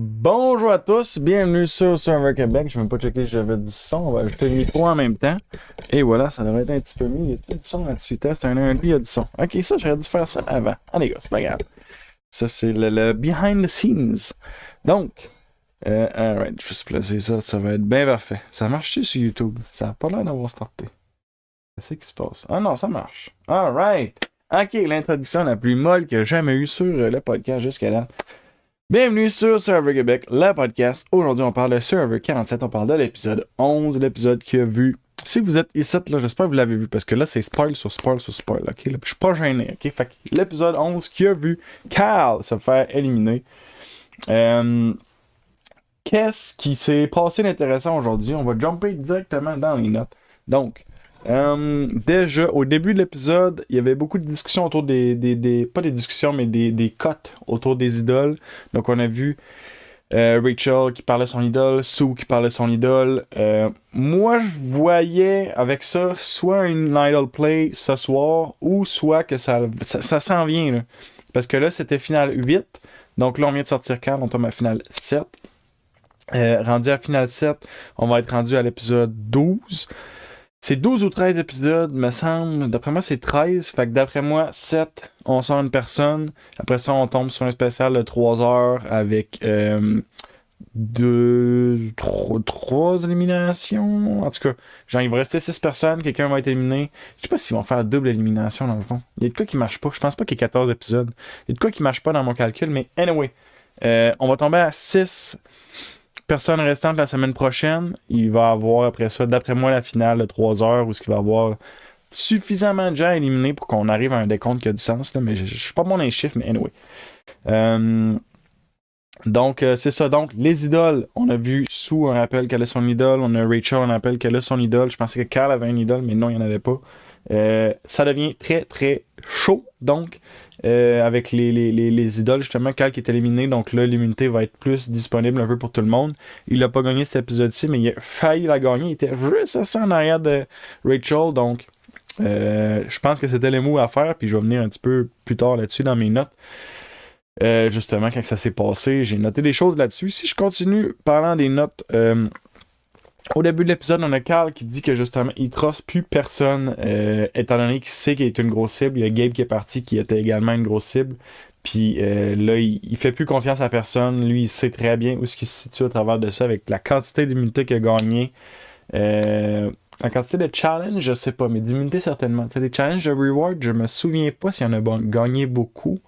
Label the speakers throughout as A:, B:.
A: Bonjour à tous, bienvenue sur Server Québec. Je ne vais même pas checker si j'avais du son. On va ajouter le micro en même temps. Et voilà, ça devrait être un petit peu mieux. Il y a tout du son là-dessus. C'est un lundi, il y a du son. Ok, ça, j'aurais dû faire ça avant. Ah, les gars, c'est pas grave. Ça, c'est le behind the scenes. Donc, alright, je vais se placer ça. Ça va être bien parfait. Ça marche-tu sur YouTube? Ça n'a pas l'air d'avoir starté. Qu'est-ce qui se passe? Ah non, ça marche. Alright. Ok, l'introduction la plus molle que j'ai jamais eue sur le podcast jusqu'à là. Bienvenue sur Server Québec, le podcast. Aujourd'hui, on parle de Server 47. On parle de l'épisode 11, l'épisode qui a vu. Si vous êtes ici, là, j'espère que vous l'avez vu, parce que là, c'est spoil sur spoil sur spoil, ok? Là, je suis pas gêné, ok? Fait que l'épisode 11 qui a vu Carl se faire éliminer. Qu'est-ce qui s'est passé d'intéressant aujourd'hui? On va jumper directement dans les notes. Donc, déjà, au début de l'épisode, il y avait beaucoup de discussions autour pas des discussions, mais des cotes autour des idoles. Donc, on a vu Rachel qui parlait de son idole, Sue qui parlait de son idole. Moi, je voyais avec ça soit une idol play ce soir, ou soit que ça s'en vient. Là. Parce que là, c'était finale 8. Donc là, on vient de sortir 4, on tombe à finale 7. Rendu à finale 7, on va être rendu à l'épisode 12. C'est 12 ou 13 épisodes, me semble. D'après moi, c'est 13. Fait que d'après moi, 7, on sort une personne. Après ça, on tombe sur un spécial de 3 heures avec 3 éliminations. En tout cas, genre, il va rester 6 personnes. Quelqu'un va être éliminé. Je sais pas s'ils vont faire double élimination dans le fond. Il y a de quoi qui marche pas. Je pense pas qu'il y ait 14 épisodes. Il y a de quoi qui marche pas dans mon calcul. Mais anyway, on va tomber à 6 personnes restantes la semaine prochaine. Il va avoir après ça, d'après moi, la finale de 3 heures où il va y avoir suffisamment de gens éliminés pour qu'on arrive à un décompte qui a du sens. Là, mais je suis pas bon dans les chiffres, mais anyway. Donc, c'est ça. Donc, les idoles. On a vu Sue, on rappelle qu'elle a son idole. On a Rachel, on rappelle qu'elle a son idole. Je pensais que Carl avait une idole, mais non, il n'y en avait pas. Ça devient très, très chaud. Donc, avec les idoles, justement, Carl qui est éliminé. Donc là, l'immunité va être plus disponible un peu pour tout le monde. Il n'a pas gagné cet épisode-ci, mais il a failli la gagner. Il était juste assez en arrière de Rachel. Donc, je pense que c'était les mots à faire. Puis je vais venir un petit peu plus tard là-dessus dans mes notes. Justement, quand ça s'est passé, j'ai noté des choses là-dessus. Si je continue parlant des notes, au début de l'épisode, on a Carl qui dit que justement, il trosse plus personne, étant donné qu'il sait qu'il est une grosse cible. Il y a Gabe qui est parti, qui était également une grosse cible. Puis là, il fait plus confiance à personne. Lui, il sait très bien où est-ce qu'il se situe à travers de ça, avec la quantité d'immunité qu'il a gagné. La quantité de challenge, je sais pas, mais d'immunité certainement. T'as des challenges de reward, je me souviens pas s'il y en a gagné beaucoup.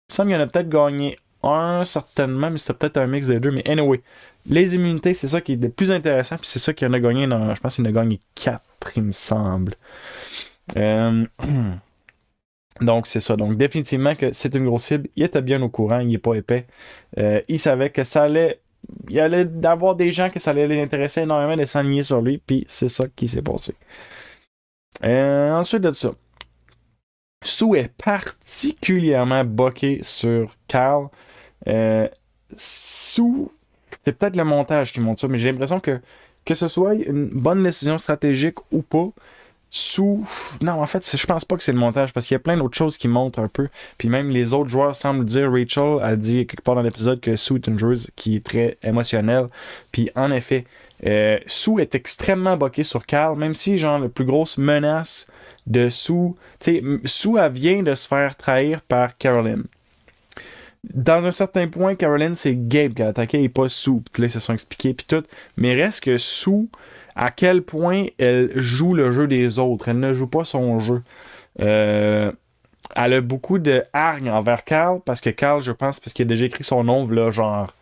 A: Il me semble qu'il y en a peut-être gagné un, certainement, mais c'était peut-être un mix des deux. Mais anyway, les immunités, c'est ça qui est le plus intéressant. Puis c'est ça qu'il en a gagné dans. Je pense qu'il en a gagné 4, il me semble. Donc c'est ça. Donc définitivement que c'est une grosse cible. Il était bien au courant, il est pas épais. Il savait que ça allait. Il allait avoir des gens que ça allait les intéresser énormément de s'aligner sur lui. Puis c'est ça qui s'est passé. Ensuite de ça. Sue est particulièrement boqué sur Carl. Sue, c'est peut-être le montage qui montre ça, mais j'ai l'impression que ce soit une bonne décision stratégique ou pas, Sue. Non, en fait, je pense pas que c'est le montage parce qu'il y a plein d'autres choses qui montrent un peu. Puis même les autres joueurs semblent dire, Rachel a dit quelque part dans l'épisode que Sue est une joueuse qui est très émotionnelle. Puis en effet, Sue est extrêmement boquée sur Carl, même si, genre, la plus grosse menace de Sue, tu sais, Sue, elle vient de se faire trahir par Caroline. Dans un certain point, Caroline, c'est Gabe qui a attaqué et pas Sue. Puis là, ils se sont expliqués, puis tout. Mais reste que Sue, à quel point elle joue le jeu des autres. Elle ne joue pas son jeu. Elle a beaucoup de hargne envers Carl, parce que Carl, je pense, parce qu'il a déjà écrit son nom, là, genre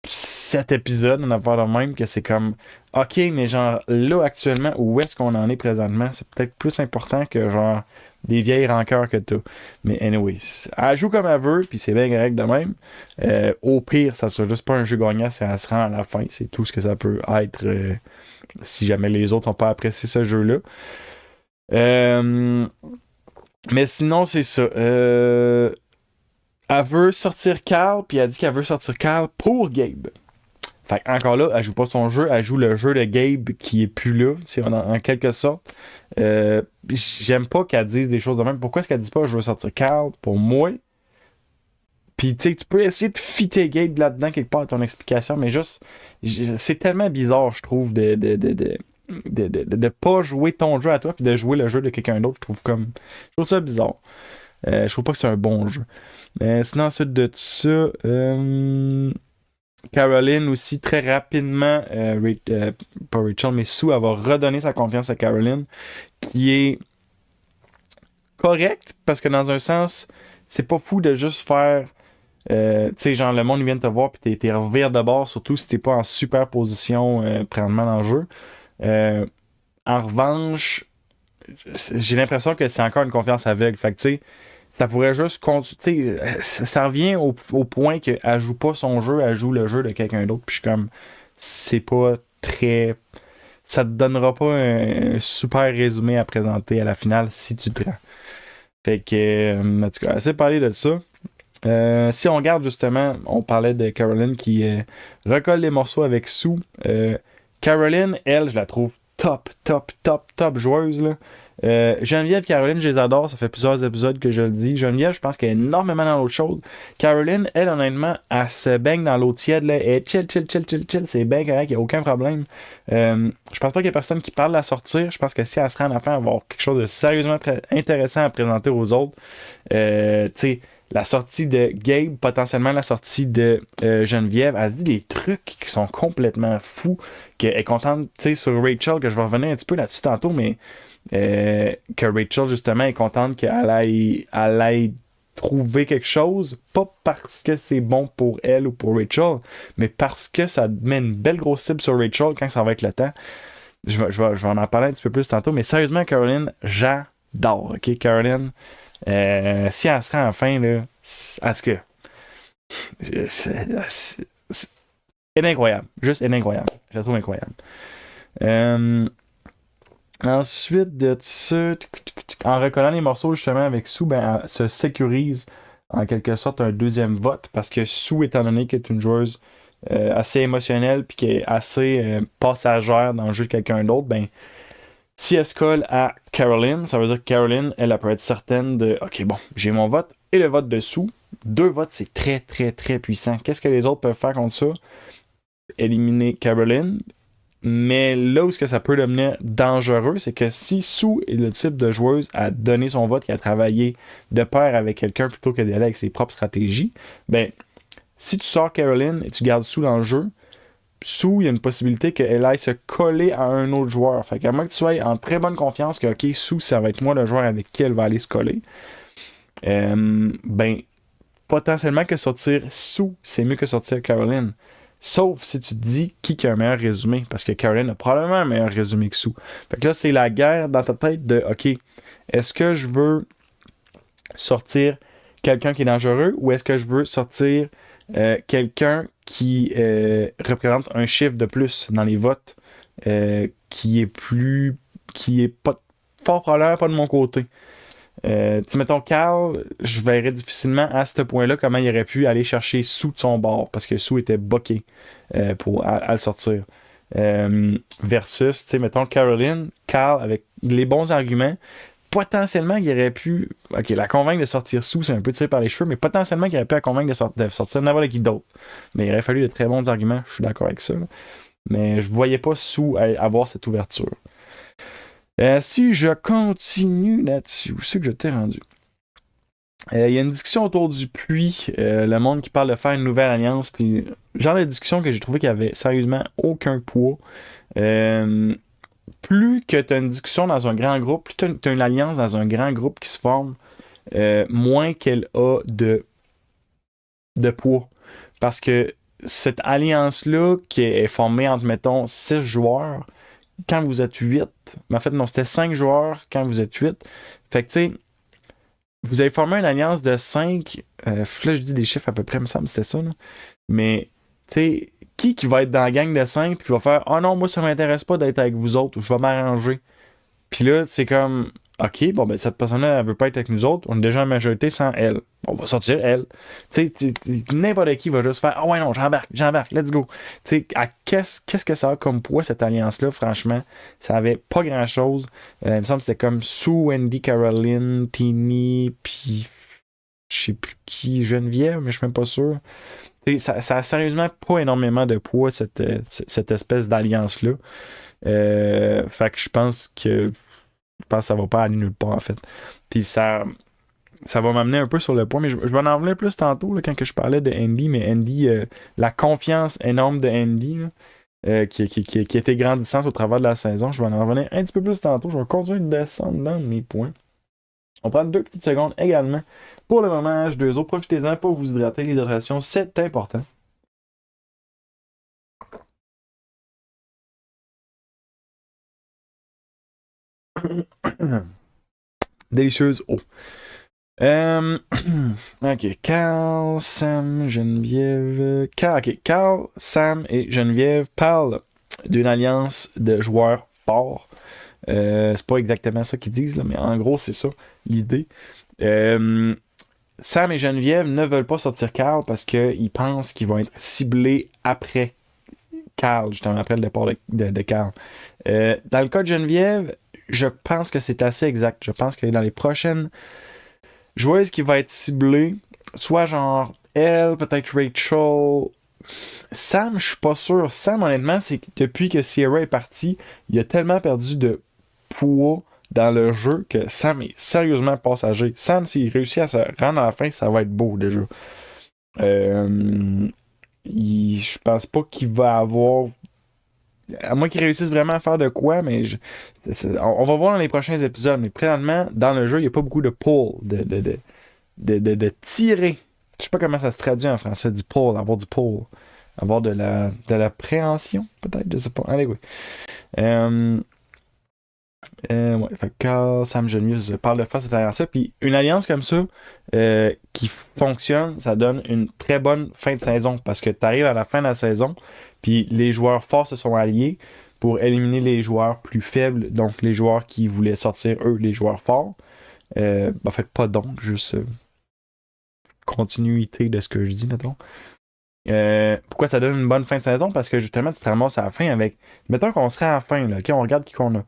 A: 7 épisodes, on a pas le même, que c'est comme, ok, mais genre, là, actuellement, où est-ce qu'on en est présentement, c'est peut-être plus important que, genre, des vieilles rancœurs que t'as. Mais anyway, elle joue comme elle veut, puis c'est bien correct de même. Au pire, ça sera juste pas un jeu gagnant si elle se rend à la fin. C'est tout ce que ça peut être si jamais les autres n'ont pas apprécié ce jeu-là. Mais sinon, c'est ça. Elle veut sortir Carl, puis elle dit qu'elle veut sortir Carl pour Gabe. Fait encore là, elle joue pas son jeu, elle joue le jeu de Gabe qui est plus là, en quelque sorte. J'aime pas qu'elle dise des choses de même. Pourquoi est-ce qu'elle dit pas je veux sortir Carl pour moi? Puis tu sais, tu peux essayer de fitter Gabe là-dedans quelque part à ton explication, mais juste, c'est tellement bizarre, je trouve, de pas jouer ton jeu à toi puis de jouer le jeu de quelqu'un d'autre. Je trouve ça bizarre. Je trouve pas que c'est un bon jeu. Sinon, ensuite de ça, Caroline aussi, très rapidement, pas Rachel, mais Sue, elle va redonner sa confiance à Caroline, qui est correct, parce que dans un sens, c'est pas fou de juste faire, tu sais, genre, le monde vient de te voir, puis t'es revire de bord, surtout si t'es pas en super position présentement dans le jeu. En revanche, j'ai l'impression que c'est encore une confiance aveugle. Fait que, tu sais, ça pourrait juste continuer. Ça revient au point qu'elle joue pas son jeu, elle joue le jeu de quelqu'un d'autre. Puis je suis comme, c'est pas très. Ça te donnera pas un super résumé à présenter à la finale si tu te rends. Fait que, en tout cas, assez parlé de ça. Si on regarde justement, on parlait de Caroline qui recolle les morceaux avec Sue. Caroline, elle, je la trouve top joueuse, là. Geneviève, Caroline, je les adore. Ça fait plusieurs épisodes que je le dis. Geneviève, je pense qu'elle est énormément dans l'autre chose. Caroline, elle, honnêtement, elle se baigne dans l'eau tiède. Là. Elle est chill. C'est bien correct, il n'y a aucun problème. Je pense pas qu'il y ait personne qui parle de la sortir. Je pense que si elle se rend à la fin, elle va avoir quelque chose de sérieusement intéressant à présenter aux autres. Tu sais, la sortie de Gabe, potentiellement la sortie de Geneviève, elle dit des trucs qui sont complètement fous. Qu'elle est contente, tu sais, sur Rachel, que je vais revenir un petit peu là-dessus tantôt, mais que Rachel, justement, est contente qu'elle aille trouver quelque chose, pas parce que c'est bon pour elle ou pour Rachel, mais parce que ça met une belle grosse cible sur Rachel quand ça va être le temps. Je vais en parler un petit peu plus tantôt, mais sérieusement, Caroline, j'adore, ok? Caroline, si elle se rend enfin, là, en tout cas, c'est incroyable. Juste incroyable. Je la trouve incroyable. Ensuite de ça, en recollant les morceaux justement avec Sue, ben, elle se sécurise en quelque sorte un deuxième vote parce que Sue, étant donné qu'elle est une joueuse assez émotionnelle puis qui est assez passagère dans le jeu de quelqu'un d'autre, ben si elle se colle à Caroline, ça veut dire que Caroline, elle peut être certaine de OK, bon, j'ai mon vote et le vote de Sue. 2 votes, c'est très puissant. Qu'est-ce que les autres peuvent faire contre ça? Éliminer Caroline. Mais là où ça peut devenir dangereux, c'est que si Sue est le type de joueuse à donner son vote et à travailler de pair avec quelqu'un plutôt que d'aller avec ses propres stratégies, ben, si tu sors Caroline et tu gardes Sue dans le jeu, Sue, il y a une possibilité qu'elle aille se coller à un autre joueur. Fait qu'à moins que tu sois en très bonne confiance que, OK, Sue, ça va être moi le joueur avec qui elle va aller se coller, ben, potentiellement que sortir Sue, c'est mieux que sortir Caroline. Sauf si tu te dis qui a un meilleur résumé. Parce que Caroline a probablement un meilleur résumé que Sue. Fait que là, c'est la guerre dans ta tête de OK, est-ce que je veux sortir quelqu'un qui est dangereux ou est-ce que je veux sortir quelqu'un qui représente un chiffre de plus dans les votes qui est pas fort probablement pas de mon côté. Tu mettons Carl, je verrais difficilement à ce point-là comment il aurait pu aller chercher Sue de son bord parce que Sue était boqué pour à le sortir. Versus, tu sais, mettons Caroline, Carl avec les bons arguments, potentiellement il aurait pu la convaincre de sortir Sue, c'est un peu tiré par les cheveux, mais potentiellement il aurait pu la convaincre de sortir n'importe qui d'autre. Mais il aurait fallu de très bons arguments, je suis d'accord avec ça. Là. Mais je voyais pas Sue avoir cette ouverture. Si je continue là-dessus, où c'est que je t'ai rendu? Il y a une discussion autour du puits, le monde qui parle de faire une nouvelle alliance, puis genre de discussion que j'ai trouvé qu'il y avait sérieusement aucun poids. Plus que tu as une discussion dans un grand groupe, plus tu as une alliance dans un grand groupe qui se forme, moins qu'elle a de poids. Parce que cette alliance-là, qui est formée entre, mettons, 6 joueurs, quand vous êtes 8, mais en fait, non, c'était 5 joueurs quand vous êtes 8. Fait que, tu sais, vous avez formé une alliance de 5. Là, je dis des chiffres à peu près, il me semble que c'était ça. Là. Mais, tu sais, qui va être dans la gang de 5 puis qui va faire oh non, moi, ça m'intéresse pas d'être avec vous autres ou je vais m'arranger. Puis là, c'est comme OK, bon, ben, cette personne-là, elle veut pas être avec nous autres. On est déjà en majorité sans elle. On va sortir elle. Tu sais, n'importe qui va juste faire ah ouais, non, j'embarque, let's go. Tu sais, qu'est-ce que ça a comme poids, cette alliance-là, franchement? Ça avait pas grand-chose. Il me semble que c'était comme Sue, Wendy, Caroline, Teeny, puis je sais plus qui, Geneviève, mais je suis même pas sûr. Ça a sérieusement pas énormément de poids, cette espèce d'alliance-là. Fait que je pense que ça va pas aller nulle part, en fait. Puis ça va m'amener un peu sur le point, mais je vais en revenir plus tantôt là, quand que je parlais de Andy, mais Andy, la confiance énorme de Andy, là, qui était grandissante au travers de la saison, je vais en revenir un petit peu plus tantôt. Je vais continuer de descendre dans mes points. On prend 2 petites secondes également. Pour le moment, H2O, profitez-en pour vous hydrater. L'hydratation, c'est important. Délicieuse eau. Ok, Carl, Sam, Geneviève. Carl, Sam et Geneviève parlent d'une alliance de joueurs forts. C'est pas exactement ça qu'ils disent, là, mais en gros, c'est ça l'idée. Sam et Geneviève ne veulent pas sortir Carl parce qu'ils pensent qu'ils vont être ciblés après Carl, justement, après le départ de Carl. Dans le cas de Geneviève, je pense que c'est assez exact. Je pense que dans les prochaines joueuses qui vont être ciblées, soit genre elle, peut-être Rachel. Sam, je suis pas sûr. Sam, honnêtement, c'est que depuis que Sierra est parti, il a tellement perdu de poids dans le jeu que Sam est sérieusement passager. Sam, s'il réussit à se rendre à la fin, ça va être beau déjà. Je pense pas qu'il va avoir. À moins qu'il réussisse vraiment à faire de quoi, mais on va voir dans les prochains épisodes. Mais présentement, dans le jeu, il n'y a pas beaucoup de pull, de tirer. Je sais pas comment ça se traduit en français, du pull, avoir du pull. Avoir de la préhension, peut-être, je sais pas. Allez, oui. Ouais, fait que Carl, Sam, Geneviève parle de faire cette alliance-là. Puis une alliance comme ça qui fonctionne, ça donne une très bonne fin de saison parce que tu arrives à la fin de la saison, puis les joueurs forts se sont alliés pour éliminer les joueurs plus faibles, donc les joueurs qui voulaient sortir, eux, les joueurs forts. En fait, pas donc, juste continuité de ce que je dis, mettons. Pourquoi ça donne une bonne fin de saison? Parce que justement, tu te ramasses à la fin avec. Mettons qu'on serait à la fin, là, ok? On regarde qui qu'on a.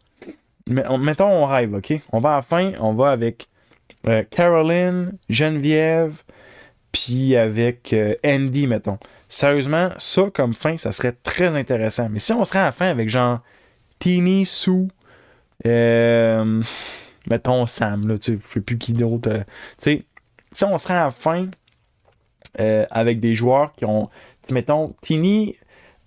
A: Mettons, on rêve, ok? On va à la fin, on va avec Caroline, Geneviève, puis avec Andy, mettons. Sérieusement, ça comme fin, ça serait très intéressant. Mais si on serait à la fin avec genre Teeny, Sue, mettons Sam, là, tu sais, je sais plus qui d'autre. Tu sais, si on serait à la fin avec des joueurs qui ont. Mettons, Teeny.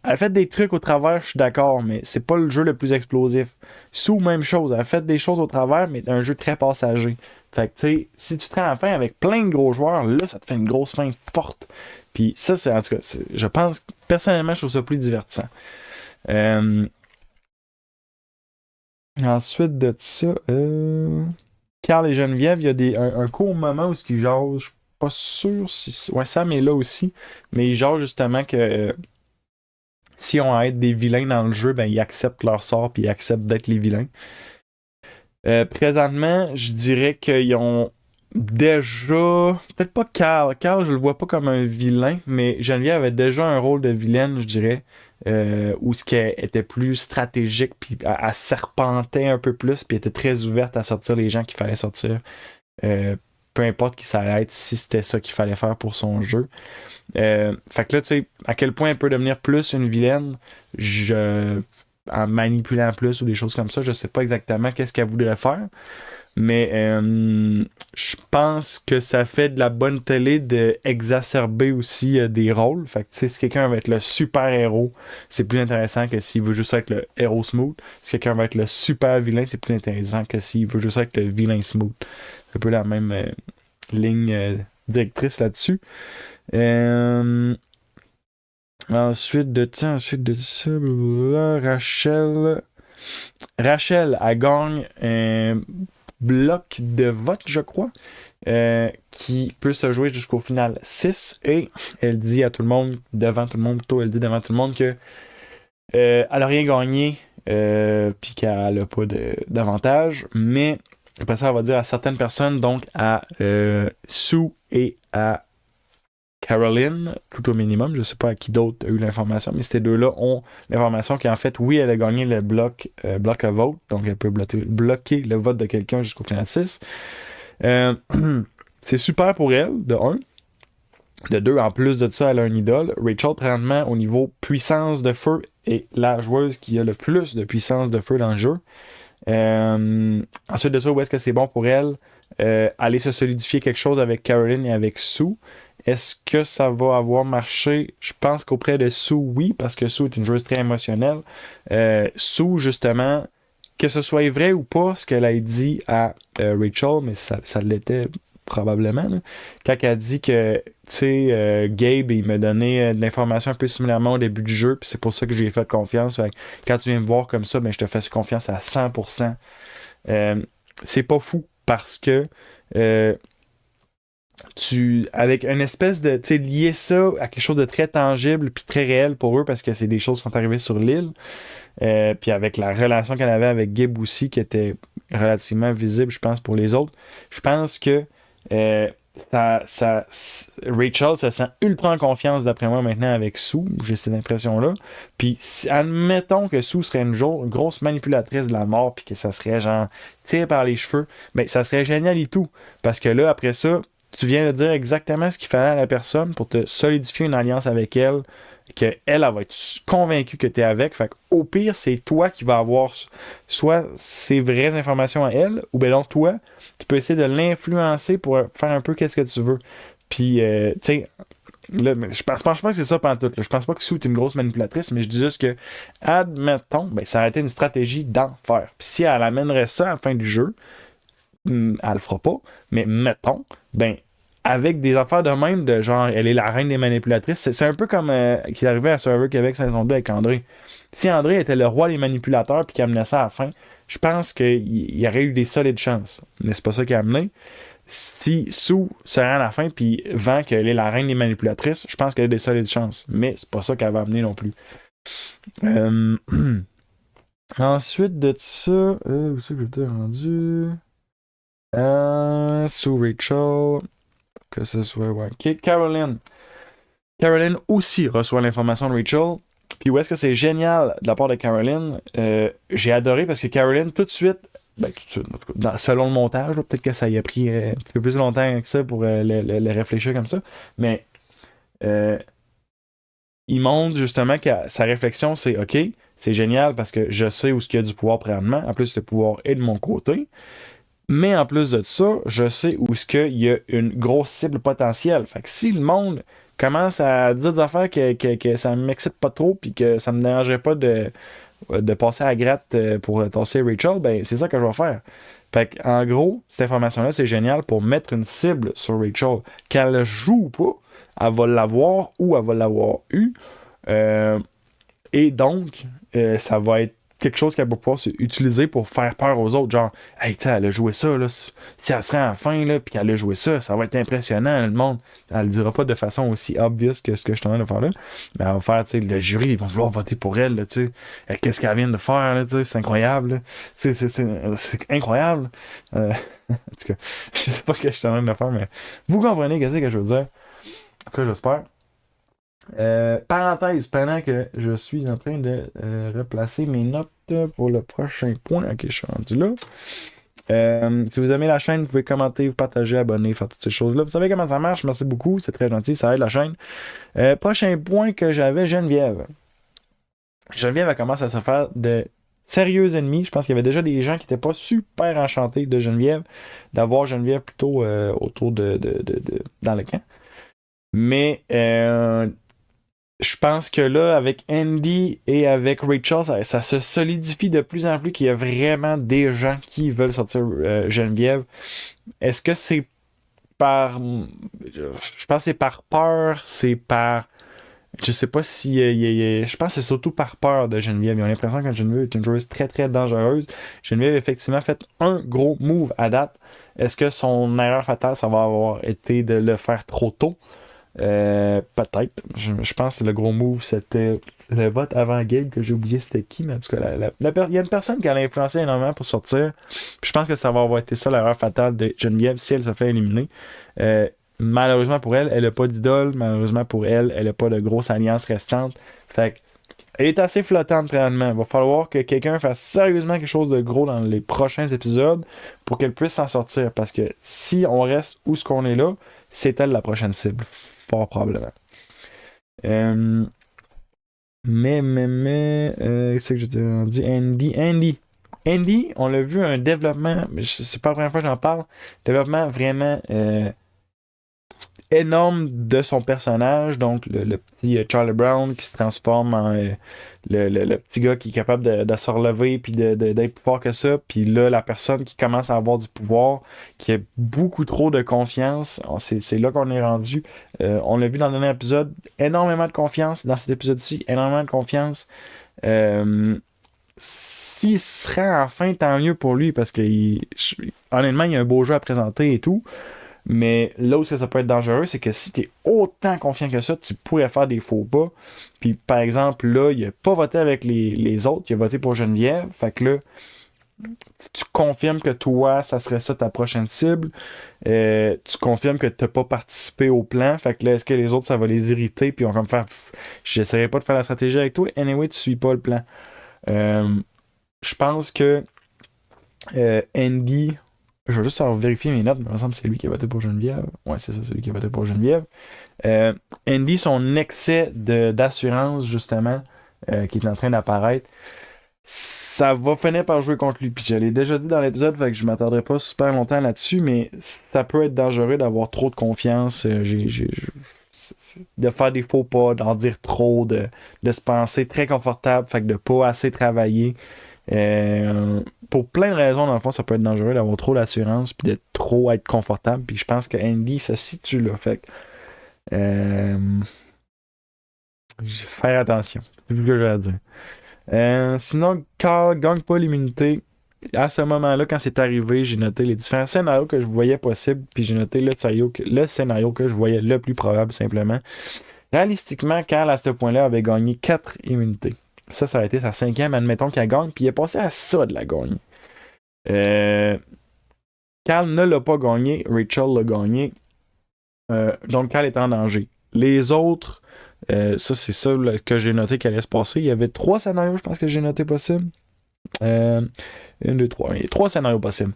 A: Elle a fait des trucs au travers, je suis d'accord, mais c'est pas le jeu le plus explosif. Sous, même chose. Elle a fait des choses au travers, mais un jeu très passager. Fait que, tu sais, si tu te rends à la fin avec plein de gros joueurs, là, ça te fait une grosse fin forte. Puis ça, c'est, en tout cas, je pense, personnellement, je trouve ça plus divertissant. Ensuite de ça, Carl et Geneviève, il y a un court moment où ils jasent, je suis pas sûr si. Ouais, Sam est là aussi, mais ils jasent justement que. Si on a à être des vilains dans le jeu, ben ils acceptent leur sort puis ils acceptent d'être les vilains. Présentement, je dirais qu'ils ont déjà. Peut-être pas Carl. Carl, je le vois pas comme un vilain, mais Geneviève avait déjà un rôle de vilaine, je dirais. Où ce qu'elle était plus stratégique, puis elle serpentait un peu plus, puis elle était très ouverte à sortir les gens qu'il fallait sortir. Peu importe qui ça allait être, si c'était ça qu'il fallait faire pour son jeu. Fait que là, tu sais, à quel point elle peut devenir plus une vilaine, en manipulant plus ou des choses comme ça, je sais pas exactement qu'est-ce qu'elle voudrait faire. Mais je pense que ça fait de la bonne télé d'exacerber aussi des rôles. Fait que tu sais, si quelqu'un va être le super héros, c'est plus intéressant que s'il veut juste être le héros smooth. Si quelqu'un va être le super vilain, c'est plus intéressant que s'il veut juste être le vilain smooth. C'est un peu la même ligne directrice là-dessus. Ensuite de ça, blablabla, Rachel, elle gagne un bloc de vote, je crois, qui peut se jouer jusqu'au final 6, et elle dit à tout le monde, devant tout le monde, plutôt, elle dit devant tout le monde que elle a rien gagné, puis qu'elle a pas d'avantage, mais après ça, elle va dire à certaines personnes, donc à Sue et à Caroline, tout au minimum, je sais pas à qui d'autre a eu l'information, mais ces deux-là ont l'information qu'en fait, oui, elle a gagné le bloc à vote, donc elle peut bloquer le vote de quelqu'un jusqu'au final 6. c'est super pour elle, de un. De deux, en plus de ça, elle a un idole. Rachel, présentement, au niveau puissance de feu, est la joueuse qui a le plus de puissance de feu dans le jeu. Ensuite de ça, où est-ce que c'est bon pour elle? Aller se solidifier quelque chose avec Caroline et avec Sue. Est-ce que ça va avoir marché? Je pense qu'auprès de Sue, oui, parce que Sue est une joueuse très émotionnelle. Sue, justement, que ce soit vrai ou pas, ce qu'elle a dit à Rachel, mais ça l'était probablement, là, quand elle a dit que, tu sais, Gabe, il m'a donné de l'information un peu similairement au début du jeu, puis c'est pour ça que je lui ai fait confiance. Fait que quand tu viens me voir comme ça, ben, je te fais confiance à 100%. C'est pas fou, parce que avec une espèce de, tu sais, lier ça à quelque chose de très tangible puis très réel pour eux, parce que c'est des choses qui sont arrivées sur l'île, puis avec la relation qu'elle avait avec Gabe aussi, qui était relativement visible, je pense, pour les autres, je pense que Rachel se sent ultra en confiance d'après moi maintenant avec Sue, j'ai cette impression-là. Puis admettons que Sue serait une grosse manipulatrice de la mort, puis que ça serait genre tiré par les cheveux, mais ça serait génial et tout. Parce que là, après ça, tu viens de dire exactement ce qu'il fallait à la personne pour te solidifier une alliance avec elle, qu'elle va être convaincue que tu es avec. Fait qu'au pire, c'est toi qui vas avoir soit ses vraies informations à elle, ou bien donc toi, tu peux essayer de l'influencer pour faire un peu qu'est-ce que tu veux. Puis, tu sais, là, je pense pas que c'est ça pendant tout. Là. Je pense pas que Sue est une grosse manipulatrice, mais je dis juste que, admettons, ben, ça aurait été une stratégie d'enfer. Puis si elle amènerait ça à la fin du jeu, elle le fera pas, mais mettons, ben, avec des affaires de même, de genre, elle est la reine des manipulatrices, c'est un peu comme qui est arrivé à Server Québec saison 2 avec André. Si André était le roi des manipulateurs puis qu'il amenait ça à la fin, je pense qu'il y aurait eu des solides chances. Mais c'est pas ça qu'il a amené. Si Sue se rend à la fin puis vend qu'elle est la reine des manipulatrices, je pense qu'elle a des solides chances. Mais c'est pas ça qu'elle va amener non plus. Ensuite de ça, où c'est que j'étais rendu? Sue Rachel. Que ce soit, ouais. Caroline. Caroline aussi reçoit l'information de Rachel. Puis où est-ce que c'est génial de la part de Caroline? J'ai adoré parce que Caroline, tout de suite, selon le montage, là, peut-être que ça y a pris un petit peu plus longtemps que ça pour le réfléchir comme ça, mais il montre justement que sa réflexion, c'est OK, c'est génial parce que je sais où il y a du pouvoir présentement. En plus, le pouvoir est de mon côté. Mais en plus de ça, je sais où est-ce qu'il y a une grosse cible potentielle. Fait que si le monde commence à dire des affaires que ça ne m'excite pas trop puis que ça me dérangerait pas de passer à la gratte pour tasser Rachel, ben c'est ça que je vais faire. Fait que, en gros, cette information-là, c'est génial pour mettre une cible sur Rachel. Qu'elle joue ou pas, elle va l'avoir ou elle va l'avoir eu. Et donc, ça va être quelque chose qu'elle va pouvoir utiliser pour faire peur aux autres. Genre, hey, elle a joué ça, là. Si elle serait en fin, là, puis qu'elle a joué ça, ça va être impressionnant, le monde. Elle le dira pas de façon aussi obvious que ce que je suis en train de faire là. Mais elle va faire, tu sais, le jury, ils vont vouloir voter pour elle, là, tu sais. Qu'est-ce qu'elle vient de faire, là, tu sais. C'est incroyable, là. C'est incroyable. En tout cas, je sais pas ce que je suis en train de faire, mais vous comprenez qu'est-ce que je veux dire. En tout cas, j'espère. Parenthèse, pendant que je suis en train de replacer mes notes pour le prochain point. Ok, je suis rendu là. Si vous aimez la chaîne, vous pouvez commenter, vous partager, abonner, faire toutes ces choses-là. Vous savez comment ça marche, merci beaucoup, c'est très gentil, ça aide la chaîne. Prochain point que j'avais, Geneviève. Geneviève, elle commence à se faire de sérieux ennemis. Je pense qu'il y avait déjà des gens qui n'étaient pas super enchantés de Geneviève, d'avoir Geneviève plutôt autour dans le camp. Mais je pense que là, avec Andy et avec Rachel, ça se solidifie de plus en plus qu'il y a vraiment des gens qui veulent sortir Geneviève. Est-ce que c'est par... Je pense que c'est par peur, c'est par... Je sais pas si... je pense que c'est surtout par peur de Geneviève. Ils ont l'impression que Geneviève est une joueuse très très dangereuse. Geneviève a effectivement fait un gros move à date. Est-ce que son erreur fatale, ça va avoir été de le faire trop tôt? Peut-être. Je pense que le gros move, c'était le vote avant Gabe, que j'ai oublié c'était qui, mais en tout cas, il y a une personne qui a influencé énormément pour sortir. Puis je pense que ça va avoir été ça l'erreur fatale de Geneviève si elle se fait éliminer. Malheureusement pour elle, elle n'a pas d'idole. Malheureusement pour elle, elle n'a pas de grosse alliance restante. Fait que Elle est assez flottante présentement. Il va falloir que quelqu'un fasse sérieusement quelque chose de gros dans les prochains épisodes pour qu'elle puisse s'en sortir. Parce que si on reste où ce qu'on est là, c'est elle la prochaine cible. Fort probablement. Qu'est-ce que j'ai dit? Andy, on l'a vu un développement, c'est pas la première fois que j'en parle, développement vraiment énorme de son personnage, donc le petit Charlie Brown qui se transforme en le petit gars qui est capable de se relever puis d'être plus fort que ça, puis là la personne qui commence à avoir du pouvoir, qui a beaucoup trop de confiance, c'est là qu'on est rendu. On l'a vu dans le dernier épisode, énormément de confiance dans cet épisode-ci, énormément de confiance. S'il se rend enfin, tant mieux pour lui parce que honnêtement il y a un beau jeu à présenter et tout. Mais là où ça peut être dangereux, c'est que si tu es autant confiant que ça, tu pourrais faire des faux pas. Puis par exemple, là, il a pas voté avec les autres, il a voté pour Geneviève. Fait que là, tu confirmes que toi, ça serait ça ta prochaine cible. Tu confirmes que tu n'as pas participé au plan. Fait que là, est-ce que les autres, ça va les irriter? Puis on va me faire, j'essaierai pas de faire la stratégie avec toi. Anyway, tu suis pas le plan. Je pense que Andy. Je vais juste vérifier mes notes, mais il me semble que c'est lui qui a voté pour Geneviève. Ouais, c'est ça, c'est lui qui a voté pour Geneviève. Andy, son excès d'assurance, justement, qui est en train d'apparaître, ça va finir par jouer contre lui. Puis je l'ai déjà dit dans l'épisode, fait que je m'attarderai pas super longtemps là-dessus, mais ça peut être dangereux d'avoir trop de confiance. De faire des faux pas, d'en dire trop, de se penser très confortable, fait que de pas assez travailler. Pour plein de raisons, dans le fond, ça peut être dangereux d'avoir trop d'assurance puis de trop être confortable. Puis je pense que Andy se situe là. Fait que faire attention. C'est tout ce que j'ai à dire. Sinon, Carl gagne pas l'immunité. À ce moment-là, quand c'est arrivé, j'ai noté les différents scénarios que je voyais possibles, puis j'ai noté le scénario que je voyais le plus probable, simplement. Réalistiquement, Carl, à ce point-là, avait gagné 4 immunités. Ça a été sa 5e, admettons qu'elle gagne, puis il est passé à ça de la gagner. Carl ne l'a pas gagné, Rachel l'a gagné. Donc Carl est en danger. Les autres, ça c'est ça là, que j'ai noté qu'elle allait se passer. Il y avait 3 scénarios, je pense que j'ai noté possible. 1, 2, 3. Il y a 3 scénarios possibles.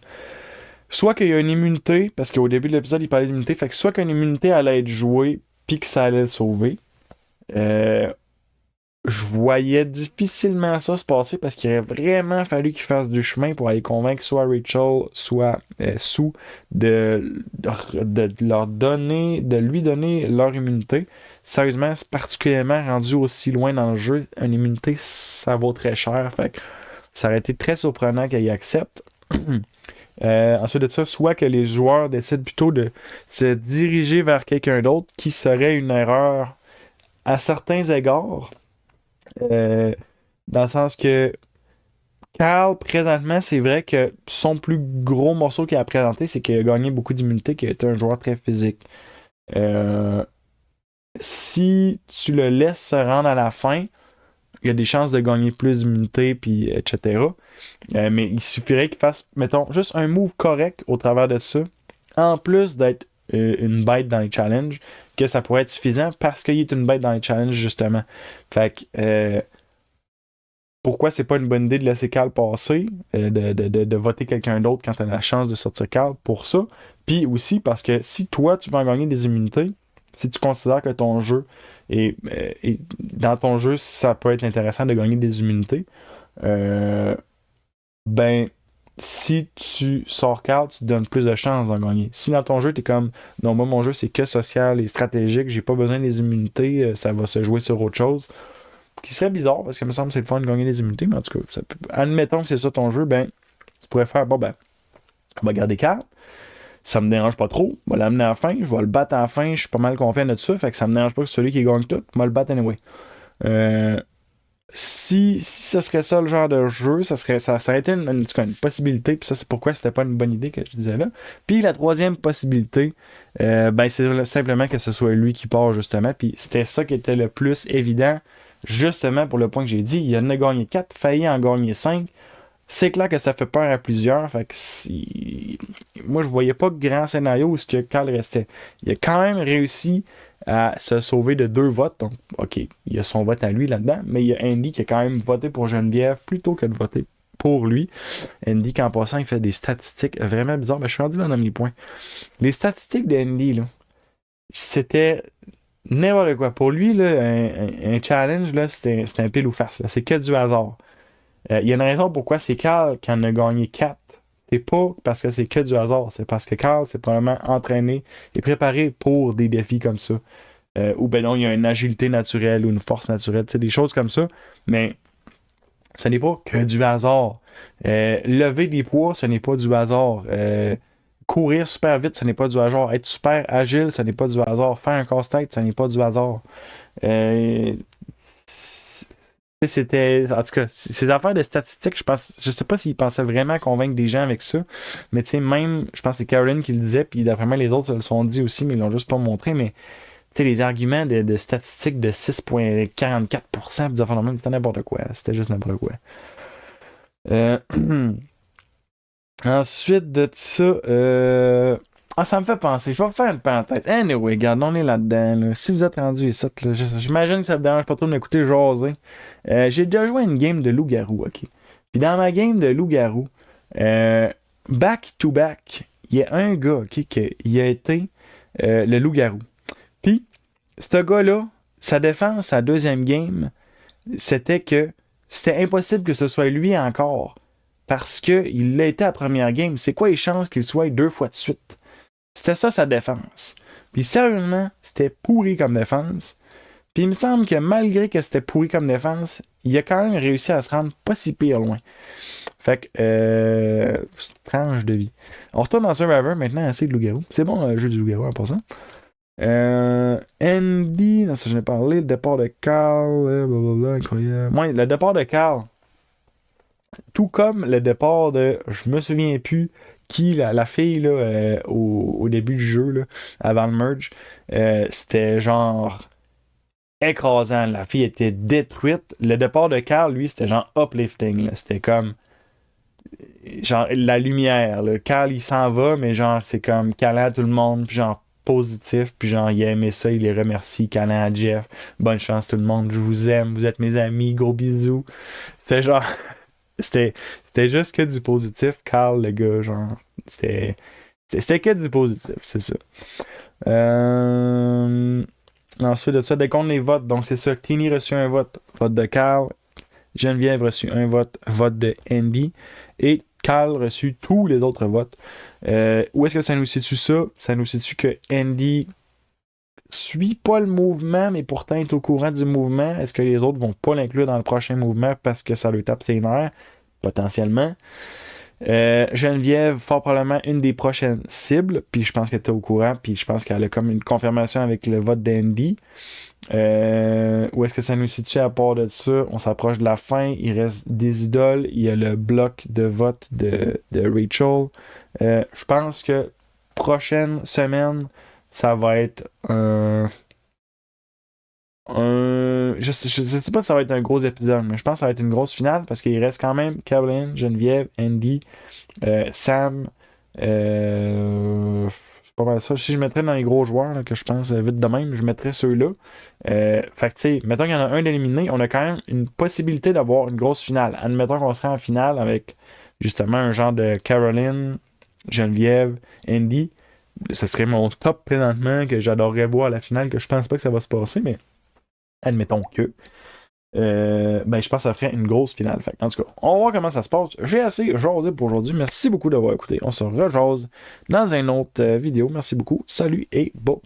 A: Soit qu'il y a une immunité, parce qu'au début de l'épisode, il parlait d'immunité, fait que soit qu'une immunité allait être jouée, puis que ça allait le sauver. Je voyais difficilement ça se passer parce qu'il aurait vraiment fallu qu'il fasse du chemin pour aller convaincre soit Rachel, soit Sue de lui donner leur immunité. Sérieusement, c'est particulièrement rendu aussi loin dans le jeu. Une immunité, ça vaut très cher. Fait que ça aurait été très surprenant qu'il y accepte. Ensuite de ça, soit que les joueurs décident plutôt de se diriger vers quelqu'un d'autre qui serait une erreur à certains égards. Dans le sens que Carl, présentement, c'est vrai que son plus gros morceau qu'il a présenté, c'est qu'il a gagné beaucoup d'immunité, qu'il a été un joueur très physique. Si tu le laisses se rendre à la fin, il y a des chances de gagner plus d'immunité, puis etc. Mais il suffirait qu'il fasse, mettons, juste un move correct au travers de ça, en plus d'être une bête dans les challenges, que ça pourrait être suffisant parce qu'il est une bête dans les challenges, justement. Fait que pourquoi c'est pas une bonne idée de laisser Carl passer, de voter quelqu'un d'autre quand tu as la chance de sortir Carl pour ça. Puis aussi parce que si toi, tu veux en gagner des immunités, si tu considères que ton jeu et dans ton jeu, ça peut être intéressant de gagner des immunités, ben si tu sors Carl, tu te donnes plus de chances d'en gagner. Si dans ton jeu, t'es comme non, moi mon jeu c'est que social et stratégique, j'ai pas besoin des immunités, ça va se jouer sur autre chose. Qui serait bizarre parce que me semble que c'est le fun de gagner des immunités, mais en tout cas, admettons que c'est ça ton jeu, ben tu pourrais faire on va garder Carl. Ça me dérange pas trop. Je vais l'amener à la fin. Je vais le battre à la fin. Je suis pas mal confiant de ça. Fait que ça me dérange pas que c'est celui qui gagne tout. Je vais le battre anyway. Si ce serait ça le genre de jeu, ça aurait été une possibilité. Puis ça, c'est pourquoi c'était pas une bonne idée que je disais là. Puis la troisième possibilité, c'est simplement que ce soit lui qui part justement. Puis c'était ça qui était le plus évident, justement pour le point que j'ai dit. Il en a gagné 4, failli en gagner 5. C'est clair que ça fait peur à plusieurs. Fait que moi, je voyais pas grand scénario où ce que Carl restait. Il a quand même réussi à se sauver de 2 votes. Donc, OK, il y a son vote à lui là-dedans, mais il y a Andy qui a quand même voté pour Geneviève plutôt que de voter pour lui. Andy, qu'en passant, il fait des statistiques vraiment bizarres. Ben, je suis rendu là dans mes points. Les statistiques d'Andy, là, c'était n'importe quoi. Pour lui, là, un challenge, là, c'était un pile ou face. Là. C'est que du hasard. Il y a une raison pourquoi c'est Carl qui en a gagné 4. C'est pas parce que c'est que du hasard. C'est parce que Carl s'est probablement entraîné et préparé pour des défis comme ça. Ou ben non, il y a une agilité naturelle ou une force naturelle. Tu sais, des choses comme ça. Mais ce n'est pas que du hasard. Lever des poids, ce n'est pas du hasard. Courir super vite, ce n'est pas du hasard. Être super agile, ce n'est pas du hasard. Faire un casse-tête, ce n'est pas du hasard. C'était. En tout cas, ces affaires de statistiques, je sais pas s'il pensait vraiment convaincre des gens avec ça. Mais tu sais, même, je pense que c'est Caroline qui le disait, puis d'après moi, les autres se le sont dit aussi, mais ils l'ont juste pas montré. Mais tu sais, les arguments de statistiques de 6,44%, puis des affaires de même, c'était n'importe quoi. C'était juste n'importe quoi. Ensuite de ça, ça me fait penser. Je vais faire une parenthèse. Anyway, regarde, on est là-dedans. Là. Si vous êtes rendu ici, j'imagine que ça vous dérange pas trop de m'écouter jaser. J'ai déjà joué à une game de loup-garou, ok? Puis dans ma game de loup-garou, back-to-back, il y a un gars, ok, qui a été le loup-garou. Puis, ce gars-là, sa défense, sa deuxième game, c'était que c'était impossible que ce soit lui encore. Parce qu'il l'a été à la première game. C'est quoi les chances qu'il soit 2 fois de suite? C'était ça sa défense. Puis sérieusement, c'était pourri comme défense. Puis il me semble que malgré que c'était pourri comme défense, il a quand même réussi à se rendre pas si pire loin. Fait que, tranche de vie. On retourne dans Survivor maintenant, assez de loup-garou. C'est bon le jeu du loup-garou en passant. Andy, non, ça j'en ai parlé, le départ de Carl, blablabla, incroyable. Ouais, le départ de Carl. Tout comme le départ de, je me souviens plus qui, la fille là, au début du jeu, là, avant le merge, c'était genre écrasant. La fille était détruite. Le départ de Carl, lui, c'était genre uplifting. Là. C'était comme genre la lumière. Là. Carl, il s'en va, mais genre c'est comme câlin à tout le monde, puis genre positif, puis genre il a aimé ça, il les remercie, câlin à Jeff. Bonne chance tout le monde, je vous aime, vous êtes mes amis, gros bisous. C'est genre... C'était juste que du positif, Carl, le gars, genre. C'était que du positif, c'est ça. Ensuite de ça, décompte les votes. Donc, c'est ça. Tini reçu un vote. Vote de Carl. Geneviève reçu un vote. Vote de Andy. Et Carl reçu tous les autres votes. Où est-ce que ça nous situe ça? Ça nous situe que Andy suit pas le mouvement, mais pourtant est au courant du mouvement. Est-ce que les autres vont pas l'inclure dans le prochain mouvement parce que ça lui tape ses nerfs? Potentiellement. Geneviève, fort probablement une des prochaines cibles, puis je pense qu'elle était au courant, puis je pense qu'elle a comme une confirmation avec le vote d'Andy. Où est-ce que ça nous situe à part de ça? On s'approche de la fin, il reste des idoles, il y a le bloc de vote de Rachel. Je pense que prochaine semaine, ça va être je sais pas si ça va être un gros épisode, mais je pense que ça va être une grosse finale parce qu'il reste quand même Caroline, Geneviève, Andy, Sam, je sais pas mal ça. Si je mettrais dans les gros joueurs là, que je pense vite de même, je mettrais ceux-là. Fait que tu sais, mettons qu'il y en a un d'éliminé, on a quand même une possibilité d'avoir une grosse finale. Admettons qu'on serait en finale avec justement un genre de Caroline, Geneviève, Andy. Ça serait mon top présentement que j'adorerais voir à la finale, que je pense pas que ça va se passer, mais admettons que. Je pense que ça ferait une grosse finale. Fait. En tout cas, on va voir comment ça se passe. J'ai assez jasé pour aujourd'hui. Merci beaucoup d'avoir écouté. On se rejase dans une autre vidéo. Merci beaucoup. Salut et bon.